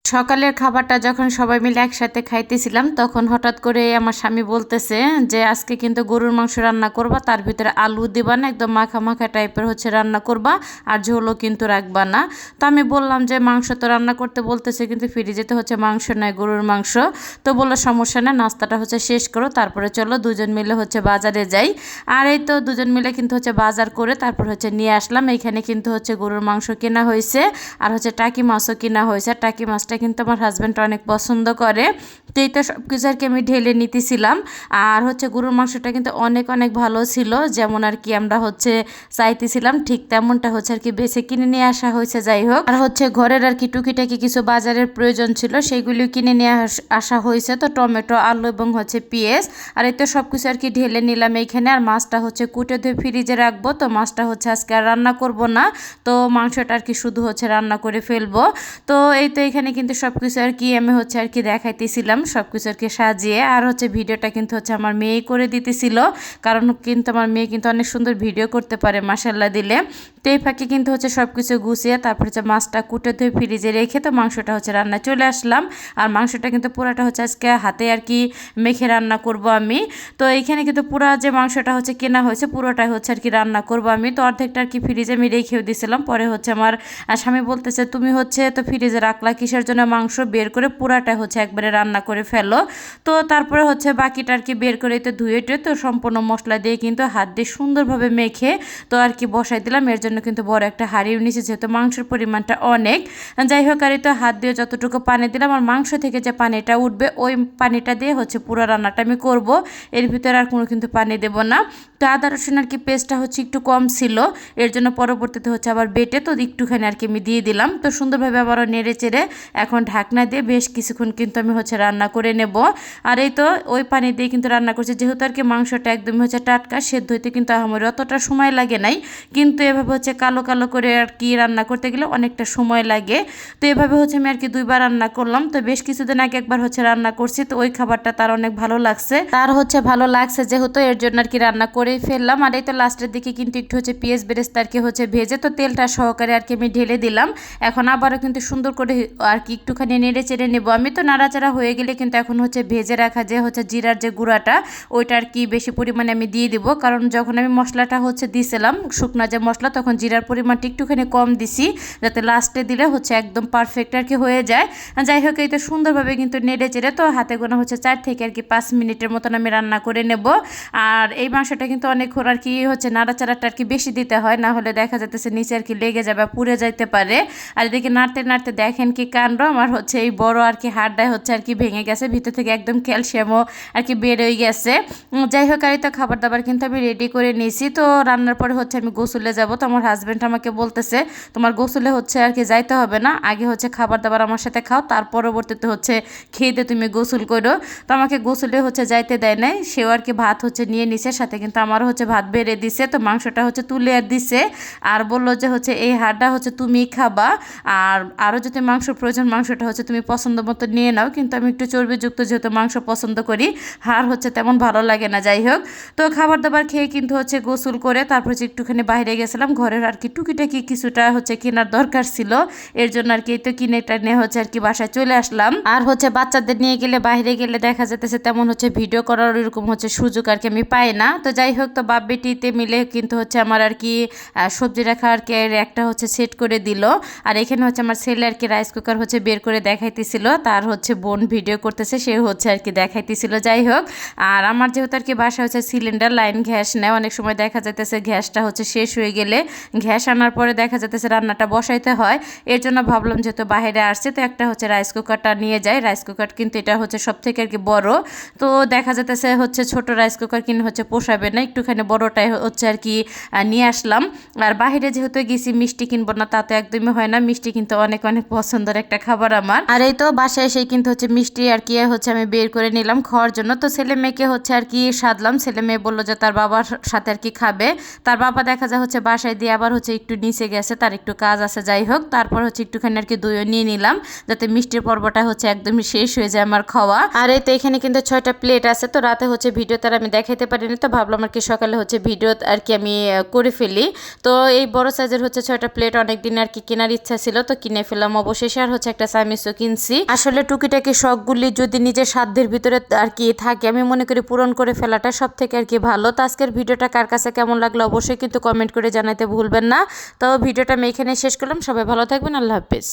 সকালের খাবারটা যখন সবাই মিলে একসাথে খাইতেছিলাম তখন হঠাৎ করে আমার স্বামী বলতেছে যে আজকে কিন্তু গরুর মাংস রান্না করবা, তার ভিতরে আলু দিবা না, একদম মাখা মাখা টাইপের হচ্ছে রান্না করবা, আর ঝোলও কিন্তু রাখবা না। তো আমি বললাম যে মাংস তো রান্না করতে বলতেছে কিন্তু ফ্রিজেতে হচ্ছে মাংস নয়, গরুর মাংস। তো বললো সমস্যা নেই, নাস্তাটা হচ্ছে শেষ করো, তারপরে চলো দুজন মিলে হচ্ছে বাজারে যাই। আর এই তো দুজন মিলে কিন্তু হচ্ছে বাজার করে তারপর হচ্ছে নিয়ে আসলাম। এইখানে কিন্তু হচ্ছে গরুর মাংস কেনা হয়েছে, আর হচ্ছে টাকি মাছও কেনা হয়েছে। টাকি মাছটা কিন্তু আমার হাজব্যান্ড অনেক পছন্দ করে। তো এই তো সব কিছু আর কি আমি ঢেলে নিতেছিলাম। আর হচ্ছে গরুর মাংসটা কিন্তু অনেক অনেক ভালো ছিল, যেমন আর কি আমরা হচ্ছে চাইতেছিলাম ঠিক তেমনটা হচ্ছে আর কি বেছে কিনে নিয়ে আসা হয়েছে। যাই হোক, আর হচ্ছে ঘরের আর কি টুকিটাকি কিছু বাজারের প্রয়োজন ছিল, সেইগুলিও কিনে নিয়ে আসা হয়েছে। তো টমেটো, আলু এবং হচ্ছে পেঁয়াজ, আর এই তো সব কিছু আর কি ঢেলে নিলাম এইখানে। আর মাছটা হচ্ছে কুটে ধুয়ে ফ্রিজে রাখবো। তো মাছটা হচ্ছে আজকে আর রান্না করব না, তো মাংসটা আর কি শুধু হচ্ছে রান্না করে ফেলবো। তো এই তো এখানে কিন্তু সব কিছু আর কি আমি হচ্ছে আর কি দেখাইতেছিলাম, সব কিছু আর কি সাজিয়ে। আর হচ্ছে ভিডিওটা কিন্তু হচ্ছে আমার মেয়ে করে দিতেছিল, কারণ কিন্তু আমার মেয়ে কিন্তু অনেক সুন্দর ভিডিও করতে পারে মাশাল্লাহ দিলে। তো এই ফাঁকে কিন্তু হচ্ছে সব কিছু গুছিয়ে তারপর হচ্ছে মাছটা কুটে ধুয়ে ফ্রিজে রেখে তো মাংসটা হচ্ছে রান্না চলে আসলাম। আর মাংসটা কিন্তু পুরাটা হচ্ছে আজকে হাতে আর কি মেখে রান্না করব আমি। তো এইখানে কিন্তু পুরা যে মাংসটা হচ্ছে কেনা হয়েছে পুরোটাই হচ্ছে আর কি রান্না করব আমি। তো অর্ধেকটা আর কি ফ্রিজে আমি রেখেও দিয়েছিলাম। পরে হচ্ছে আমার স্বামী বলতেছে তুমি হচ্ছে তো ফ্রিজে রাখলা কিসের জন্য, মাংস বের করে পুরাটা হচ্ছে একবারে রান্না করে ফেলো। তো তারপরে হচ্ছে বাকিটা আর কি বের করে তো ধুয়ে টুয়ে তো সম্পূর্ণ মশলা দিয়ে কিন্তু হাত দিয়ে সুন্দরভাবে মেখে তো আর কি বসাই দিলাম। এর জন্য কিন্তু বড় একটা হাঁড়িও নিচে, যেহেতু মাংসের পরিমাণটা অনেক। যাই হোক, আর তো হাত দিয়ে যতটুকু পানি দিলাম, আর মাংস থেকে যে পানিটা উঠবে ওই পানিটা দিয়ে হচ্ছে পুরো রান্নাটা আমি করব, এর ভিতরে আর কোনো কিন্তু পানি দেব না। তো আদা রসুন আর কি পেস্টটা হচ্ছে একটু কম ছিল, এর জন্য পরবর্তীতে হচ্ছে আবার বেটে তো একটুখানি আর কি আমি দিয়ে দিলাম। তো সুন্দরভাবে আবারও নেড়ে চেড়ে এখন ঢাকনা দিয়ে বেশ কিছুক্ষণ কিন্তু আমি হচ্ছে রান্না করে নেব। আর এই তো ওই পানি দিয়ে কিন্তু রান্না করছি, যেহেতু আর কি মাংসটা একদমই হচ্ছে টাটকা, সেদ্ধ হইতে কিন্তু আমার অতটা সময় লাগে নাই। কিন্তু এভাবে হচ্ছে কালো কালো করে আর কি রান্না করতে গেলে অনেকটা সময় লাগে। তো এভাবে হচ্ছে আমি আর কি দুইবার রান্না করলাম। তো বেশ কিছুদিন আগে একবার হচ্ছে রান্না করছি, তো ওই খাবারটা তার অনেক ভালো লাগছে, তার হচ্ছে ভালো লাগছে যেহেতু, এর জন্য আর কি রান্না করেই ফেললাম। আর এই তো লাস্টের দিকে কিন্তু একটু হচ্ছে পেঁয়াজ বেরেস্তা আর কি হচ্ছে ভেজে তো তেলটা সহকারে আর কি আমি ঢেলে দিলাম। এখন আবারও কিন্তু সুন্দর করে আর কি একটুখানি নেড়ে চেড়ে নেব আমি। তো নাড়াচাড়া হয়ে গেলে কিন্তু এখন হচ্ছে ভেজে রাখা যে হচ্ছে জিরার যে গুঁড়াটা ওইটা আর কি বেশি পরিমাণে আমি দিয়ে দিব, কারণ যখন আমি মশলাটা হচ্ছে দিয়েছিলাম শুকনা যে মশলা, তখন জিরার পরিমাণটা একটুখানি কম দিছি, যাতে লাস্টে দিলে হচ্ছে একদম পারফেক্ট আর কি হয়ে যায়। যাই হোক, এই তো সুন্দরভাবে কিন্তু নেড়ে চেড়ে তো হাতে গোনা হচ্ছে 4 থেকে আর কি 5 মিনিটের মতন আমি রান্না করে নেব। আর এই মাংসটা কিন্তু অনেকক্ষণ আর কি হচ্ছে নাড়াচাড়াটা আর কি বেশি দিতে হয়, না হলে দেখা যাইতেছে নিচে আর কি লেগে যাবে, পুড়ে যাইতে পারে। আর এদিকে নাড়তে নাড়তে দেখেন কি কাণ্ড, আমার হচ্ছে এই বড় আর কি হাড়টাই হচ্ছে আর কি ভেঙে গেছে, ভিতর থেকে একদম ক্যালসিয়ামও আর কি বের হয়ে গেছে। যাই হোক, আর তো খাবার দাবার কিন্তু আমি রেডি করে নিয়েছি। তো রান্নার পরে হচ্ছে আমি গোসলে যাব। তো আমার হাজব্যান্ড আমাকে বলতেছে তোমার গোসলে হচ্ছে আর কি যাইতে হবে না, আগে হচ্ছে খাবার দাবার আমার সাথে খাও, তার পরবর্তীতে হচ্ছে খেয়ে দিয়ে তুমি গোসল করো। তো আমাকে গোসলে হচ্ছে যাইতে দেয় নাই, সেও আর কি ভাত হচ্ছে নিয়ে নিছে সাথে, কিন্তু আমারও হচ্ছে ভাত বেড়ে দিছে। তো মাংসটা হচ্ছে তুলে আর দিছে, আর বললো যে হচ্ছে এই হাড়টা হচ্ছে তুমি খাবা, আর আরও যদি মাংসর প্রয়োজন মাংসটা হচ্ছে তুমি পছন্দ মতো নিয়ে নাও, কিন্তু আমি একটু চর্বিযুক্ত যেহেতু মাংস পছন্দ করি, হাড় হচ্ছে তেমন ভালো লাগে না। যাই হোক, তো খাবার দাবার খেয়ে কিন্তু হচ্ছে গোসল করে তারপর হচ্ছে একটুখানি বাইরে গেছিলাম, ঘরের আর কি টুকিটাকি কিছুটা হচ্ছে কেনার দরকার ছিল, এর জন্য আর কি তো কিনে টানে হচ্ছে আর কি বাসায় চলে আসলাম। আর হচ্ছে বাচ্চাদের নিয়ে গেলে বাইরে গেলে দেখা যেতেছে তেমন হচ্ছে ভিডিও করার এরকম হচ্ছে সুযোগ আর কি আমি পাই না। তো যাই হোক, তো বাপ বেটিতে মিলে কিন্তু হচ্ছে আমার আর কি সবজি রাখা আর কি একটা হচ্ছে সেট করে দিল। আর এখানে হচ্ছে আমার ছেলে আর কি রাইস কুকার হচ্ছে বের করে দেখাইতেছিল, তার হচ্ছে বোন ভিডিও করতেছে, সে হচ্ছে আর কি দেখাইতেছিল। যাই হোক, আর আমার যেহেতু আর কি বাসা হচ্ছে সিলিন্ডার লাইন গ্যাস নেয়, অনেক সময় দেখা যাইতেছে গ্যাসটা হচ্ছে শেষ হয়ে গেলে গ্যাস আনার পরে দেখা যাইতেছে রান্নাটা বসাইতে হয়, এর জন্য ভাবলাম যেহেতু বাইরে আসছে তো একটা হচ্ছে রাইস কুকারটা নিয়ে যায়। রাইস কুকার কিন্তু এটা হচ্ছে সব থেকে আর কি বড়, তো দেখা যাইতেছে হচ্ছে ছোট রাইস কুকার কিনে হচ্ছে পোষাবে না, একটুখানি বড়টাই হচ্ছে আর কি নিয়ে আসলাম। আর বাইরে যেহেতু গেছি মিষ্টি কিনবো না তা তো একদমই হয় না, মিষ্টি কিন্তু অনেক অনেক পছন্দের একটা খাবার আমার। আর এই তো বাসায় এসে কিন্তু হচ্ছে মিষ্টি আর কি হচ্ছে আমি বের করে নিলাম খাওয়ার জন্য। তো ছেলে মেয়েকে হচ্ছে আর কি সাধলাম, ছেলে মেয়ে বললো যে তার বাবার সাথে আর কি খাবে, তার বাবা দেখা যায় হচ্ছে বাসায় দিয়ে আবার হচ্ছে একটু নিচে গেছে, তার একটু কাজ আছে। যাই হোক, তারপর হচ্ছে একটুখানি আর কি দইও নিয়ে নিলাম, যাতে মিষ্টির পর্বটা হচ্ছে একদমই শেষ হয়ে যায় আমার খাওয়া। আর এই তো এখানে কিন্তু 6টা প্লেট আছে, তো রাতে হচ্ছে ভিডিও তার আমি দেখাইতে পারিনি, তো ভাবলাম আর আর কি সকালে হচ্ছে ভিডিও আর কি আমি করে ফেলি। তো এই বড় সাইজের হচ্ছে 6টা প্লেট অনেকদিন আর কি কেনার ইচ্ছা ছিল, তো কিনে ফেলাম অবশেষে। আর হচ্ছে একটা চামিচও কিনছি। আসলে টুকিটাকি শখগুলি যদি নিজের সাধ্যের ভিতরে আর কি থাকে, আমি মনে করি পূরণ করে ফেলাটা সব থেকে আর কি ভালো। তো আজকের ভিডিওটা কার কাছে কেমন লাগলো অবশ্যই কিন্তু কমেন্ট করে জানাতে ভুলবেন না। তো ভিডিওটা আমি এখানে শেষ করলাম। সবাই ভালো থাকবেন, আল্লাহ হাফেজ।